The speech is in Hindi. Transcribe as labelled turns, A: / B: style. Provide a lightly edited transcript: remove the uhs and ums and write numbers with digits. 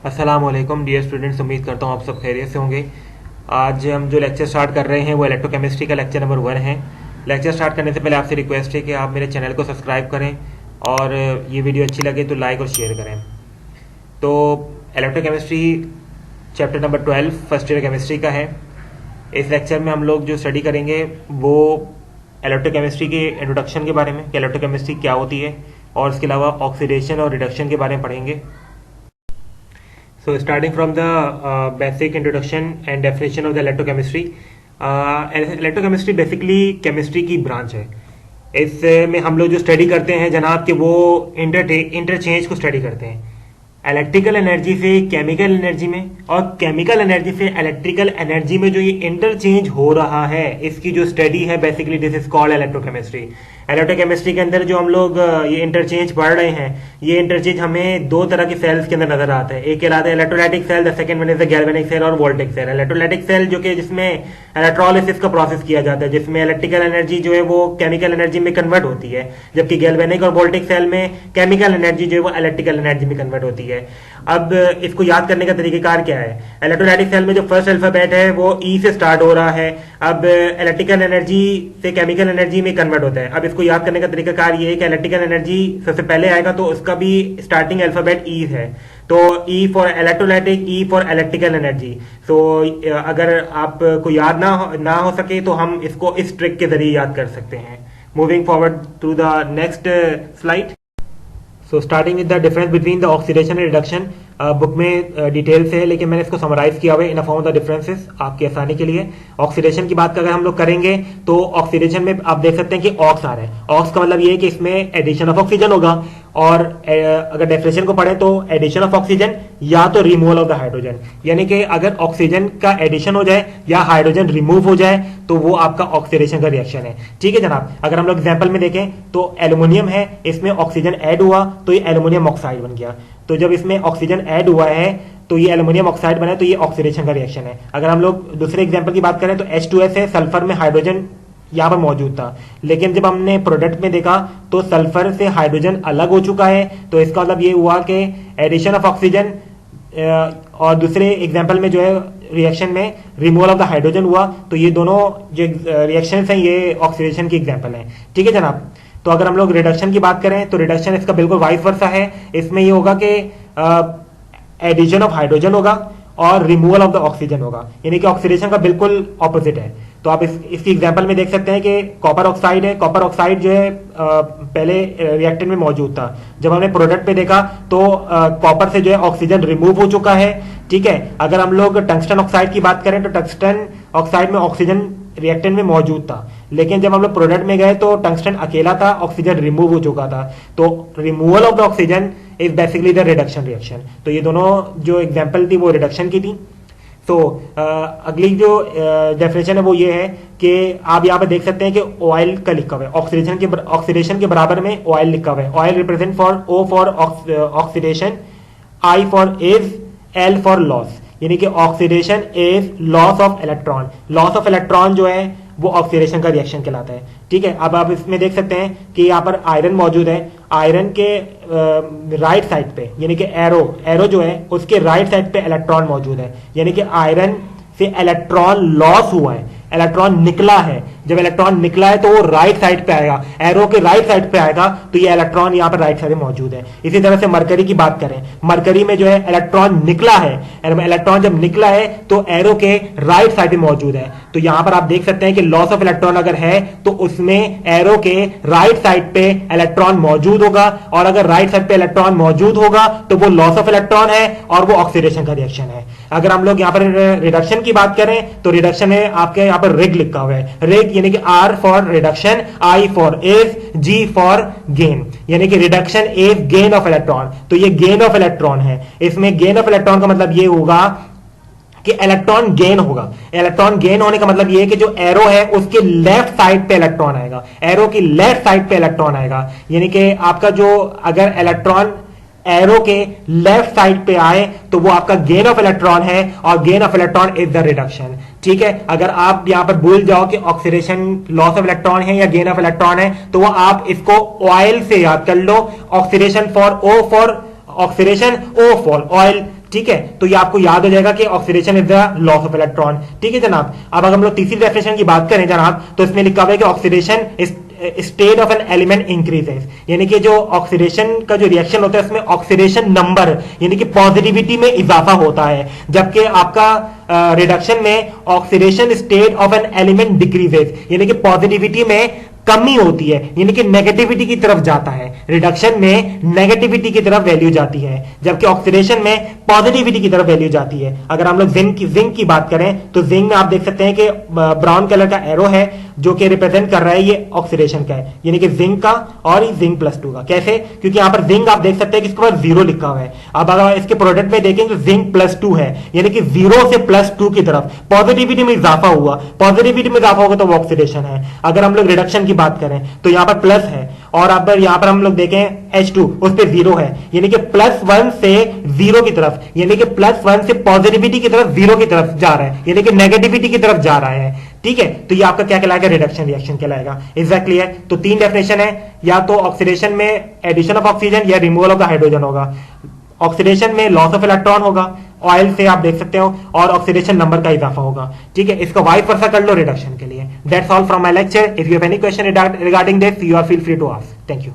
A: अस्सलाम वालेकुम डियर स्टूडेंट्स, उम्मीद करता हूँ आप सब खैरियत से होंगे। आज हम जो लेक्चर स्टार्ट कर रहे हैं वो इलेक्ट्रोकेमिस्ट्री का लेक्चर नंबर 1 है। लेक्चर स्टार्ट करने से पहले आपसे रिक्वेस्ट है कि आप मेरे चैनल को सब्सक्राइब करें और ये वीडियो अच्छी लगे तो लाइक और शेयर करें। तो electrochemistry chapter number 12 first year chemistry का है। इस लेक्चर में हम लोग जो स्टडी करेंगे वो इलेक्ट्रोकेमिस्ट्री के इंट्रोडक्शन के बारे में कि इलेक्ट्रोकेमिस्ट्री क्या होती है, और इसके अलावा ऑक्सीडेशन और रिडक्शन के बारे में पढ़ेंगे। So starting from the basic introduction and definition of the electrochemistry, electrochemistry basically chemistry की ब्रांच है। इसमें हम लोग जो स्टडी करते हैं जनाब कि वो इंटरचेंज को स्टडी करते हैं, इलेक्ट्रिकल एनर्जी से केमिकल एनर्जी में और केमिकल एनर्जी से इलेक्ट्रिकल एनर्जी में जो ये इंटरचेंज हो रहा है, इसकी जो स्टडी है basically this is called electrochemistry. Electrochemistry के अंदर जो हम लोग ये इंटरचेंज पढ़ रहे हैं, ये इंटरचेंज हमें दो तरह के सेल्स के अंदर नजर आता है। एक कहलाता है electrolytic cell, the second one is the galvanic cell और वोल्टिक सेल। इलेक्ट्रोलाइटिक सेल जो कि जिसमें इलेक्ट्रोलिसिस का प्रोसेस किया जाता है, जिसमें इलेक्ट्रिकल एनर्जी जो है वो केमिकल एनर्जी में कन्वर्ट होती है, जबकि गैल्वेनिक और वोल्टिक सेल में केमिकल एनर्जी जो है वो इलेक्ट्रिकल एनर्जी में कन्वर्ट होती है। अब इसको याद करने का तरीकेकार क्या है? इलेक्ट्रोलाइटिक सेल में जो फर्स्ट अल्फाबेट है वो ई से स्टार्ट हो रहा है। अब इलेक्ट्रिकल एनर्जी से केमिकल एनर्जी में कन्वर्ट होता है। अब इसको याद करने का तरीकाकार ये है कि इलेक्ट्रिकल एनर्जी सबसे पहले आएगा तो उसका भी स्टार्टिंग अल्फाबेट ई है, तो E for electrolytic, E for electrical energy. तो अगर आपको याद ना हो सके तो हम इसको इस ट्रिक के जरिए याद कर सकते हैं। Moving forward to the next slide. So starting with the difference between the oxidation and reduction, book में डिटेल से है लेकिन मैंने इसको समराइज किया हुआ है in a form of the differences आपकी आसानी के लिए। ऑक्सीडेशन की बात अगर हम लोग करेंगे तो ऑक्सीडेशन में आप देख सकते हैं कि ऑक्स आ रहा है। ऑक्स का मतलब ये है कि इसमें एडिशन ऑफ ऑक्सीजन होगा, और अगर डेफिनेशन को पढ़े तो एडिशन ऑफ ऑक्सीजन या तो रिमूवल ऑफ द हाइड्रोजन, यानी कि अगर ऑक्सीजन का एडिशन हो जाए या हाइड्रोजन रिमूव हो जाए तो वो आपका ऑक्सीडेशन का रिएक्शन है। ठीक है जनाब। अगर हम लोग एग्जाम्पल में देखें तो एल्यूमिनियम है, इसमें ऑक्सीजन ऐड हुआ तो ये एल्यूमिनियम ऑक्साइड बन गया। तो जब इसमें ऑक्सीजन ऐड हुआ है तो ये एल्यूमिनियम ऑक्साइड बना, तो ये ऑक्सीडेशन का रिएक्शन है। अगर हम लोग दूसरे एग्जांपल की बात करें तो H2S है, सल्फर में हाइड्रोजन यहां पर मौजूद था, लेकिन जब हमने प्रोडक्ट में देखा तो सल्फर से हाइड्रोजन अलग हो चुका है, तो इसका मतलब ये हुआ कि एडिशन ऑफ ऑक्सीजन, और दूसरे एग्जाम्पल में जो है रिएक्शन में रिमूवल ऑफ द हाइड्रोजन हुआ, तो ये दोनों जो रिएक्शन हैं ये ऑक्सीडेशन की एग्जाम्पल है। ठीक है जनाब। तो अगर हम लोग रिडक्शन की बात करें तो रिडक्शन इसका बिल्कुल वाइस वर्सा है। इसमें ये होगा कि एडिशन ऑफ हाइड्रोजन होगा और रिमूवल ऑफ द ऑक्सीजन होगा, यानी कि ऑक्सीडेशन का बिल्कुल ऑपोजिट है। तो आप इसकी एग्जांपल में देख सकते हैं कि कॉपर ऑक्साइड है। कॉपर ऑक्साइड जो है पहले रिएक्टेंट में मौजूद था, जब हमने प्रोडक्ट पे देखा तो कॉपर से जो है ऑक्सीजन रिमूव हो चुका है। ठीक है। अगर हम लोग टंगस्टन ऑक्साइड की बात करें तो टंगस्टन ऑक्साइड में ऑक्सीजन रिएक्टेंट में मौजूद था, लेकिन जब हम लोग प्रोडक्ट में गए तो टंगस्टन अकेला था, ऑक्सीजन रिमूव हो चुका था। तो removal of the oxygen is basically the reduction reaction. तो ये दोनों जो एग्जांपल थी वो रिडक्शन की थी। तो अगली जो डेफिनेशन है वो ये है कि आप यहाँ पे देख सकते हैं कि ऑयल का लिखा हुआ है, ऑक्सीडेशन के बराबर में ऑयल लिखा हुआ है। Oil represent for O for oxidation, I for is, L for loss, यानी कि oxidation is loss of electron. Loss of electron जो है वो ऑक्सीडेशन का रिएक्शन कहलाता है। ठीक है। अब आप इसमें देख सकते हैं कि यहाँ पर आयरन मौजूद है। आयरन के राइट साइड पे, यानी कि एरो जो है उसके राइट साइड पे इलेक्ट्रॉन मौजूद है, यानी कि आयरन से इलेक्ट्रॉन लॉस हुआ है, इलेक्ट्रॉन निकला है। जब इलेक्ट्रॉन निकला है तो वो राइट साइड पे आएगा, एरो के राइट साइड पे आएगा, तो ये इलेक्ट्रॉन यहाँ पर राइट साइड में मौजूद है। इसी तरह से मरकरी की बात करें, मरकरी में जो है इलेक्ट्रॉन निकला है, इलेक्ट्रॉन जब निकला है तो एरो के राइट साइड में मौजूद है। तो यहां पर आप देख सकते हैं कि लॉस ऑफ इलेक्ट्रॉन अगर है तो उसमें एरो के राइट साइड पे इलेक्ट्रॉन मौजूद होगा, और अगर राइट साइड पे इलेक्ट्रॉन मौजूद होगा तो वो लॉस ऑफ इलेक्ट्रॉन है और वो ऑक्सीडेशन का रिएक्शन है। अगर हम लोग यहाँ पर रिडक्शन की बात करें तो रिडक्शन में आपके यहाँ पर रिग लिखा हुआ है। रिग यानी कि R for reduction, I for is, G for gain, यानी कि reduction is gain of electron. तो ये गेन ऑफ इलेक्ट्रॉन है। इसमें गेन ऑफ इलेक्ट्रॉन का मतलब ये होगा कि इलेक्ट्रॉन गेन होगा। इलेक्ट्रॉन गेन होने का मतलब ये है कि जो एरो है उसके लेफ्ट साइड पे इलेक्ट्रॉन आएगा, एरो की लेफ्ट साइड पे इलेक्ट्रॉन आएगा, यानी कि आपका जो अगर इलेक्ट्रॉन एरो के लेफ्ट साइड पे आए तो वो आपका गेन ऑफ इलेक्ट्रॉन है, और gain of electron is the reduction. ठीक है। अगर आप यहां पर भूल जाओ कि ऑक्सीडेशन लॉस ऑफ इलेक्ट्रॉन है या गेन ऑफ इलेक्ट्रॉन है तो वो आप इसको ऑयल से याद कर लो। Oxidation for O for oxidation, O for oil, ठीक है, तो ये आपको याद हो जाएगा कि oxidation is the loss of electron. ठीक है जनाब, अब अगर हम लोग तीसरी डेफिनेशन की बात करें जनाब, तो इसमें लिखा हुआ है कि oxidation state of an element increases, यानी कि जो ऑक्सीडेशन का जो रिएक्शन होता है उसमें ऑक्सीडेशन नंबर यानी कि पॉजिटिविटी में इजाफा होता है, जबकि आपका रिडक्शन में oxidation state of an element decreases, यानी कि पॉजिटिविटी में कमी होती है, यानी कि नेगेटिविटी की तरफ जाता है। रिडक्शन में नेगेटिविटी की तरफ वैल्यू जाती है, जबकि ऑक्सीडेशन में पॉजिटिविटी की तरफ वैल्यू जाती है। अगर हम लोग जिंक की बात करें तो जिंक में आप देख सकते हैं कि ब्राउन कलर का एरो है जो कि रिप्रेजेंट कर रहा है ये ऑक्सीडेशन का है, यानी कि जिंक का और जिंक +2 का। कैसे? क्योंकि यहां पर जिंक आप देख सकते हैं कि इसके बाद 0 लिखा हुआ है। अब अगर इसके प्रोडक्ट में देखेंगे तो जिंक +2 है, यानी कि 0 से +2 की तरफ पॉजिटिविटी में इजाफा हुआ। पॉजिटिविटी में इजाफा होगा तो वो ऑक्सीडेशन है। अगर हम लोग रिडक्शन की बात करें तो यहां पर प्लस है, और अब यहां पर हम लोग देखें H2 उस पर 0 है, यानी कि +1 से 0 की तरफ, यानी कि +1 से पॉजिटिविटी की तरफ 0 की तरफ जा रहा है, यानी कि नेगेटिविटी की तरफ जा रहा है। ठीक है, तो ये आपका क्या कहलाएगा? रिडक्शन रिएक्शन कहलाएगा। एग्जैक्टली है। तो 3 डेफिनेशन है, या तो ऑक्सीडेशन में एडिशन ऑफ ऑक्सीजन या रिमूवल ऑफ द हाइड्रोजन होगा, ऑक्सीडेशन में लॉस ऑफ इलेक्ट्रॉन होगा, ऑयल से आप देख सकते हो, और ऑक्सीडेशन नंबर का इजाफा होगा। ठीक है, इसका वाइस वर्सा कर लो रिडक्शन के लिए। That's all from my lecture. If you have any question regarding this, you are feel free to ask. Thank you.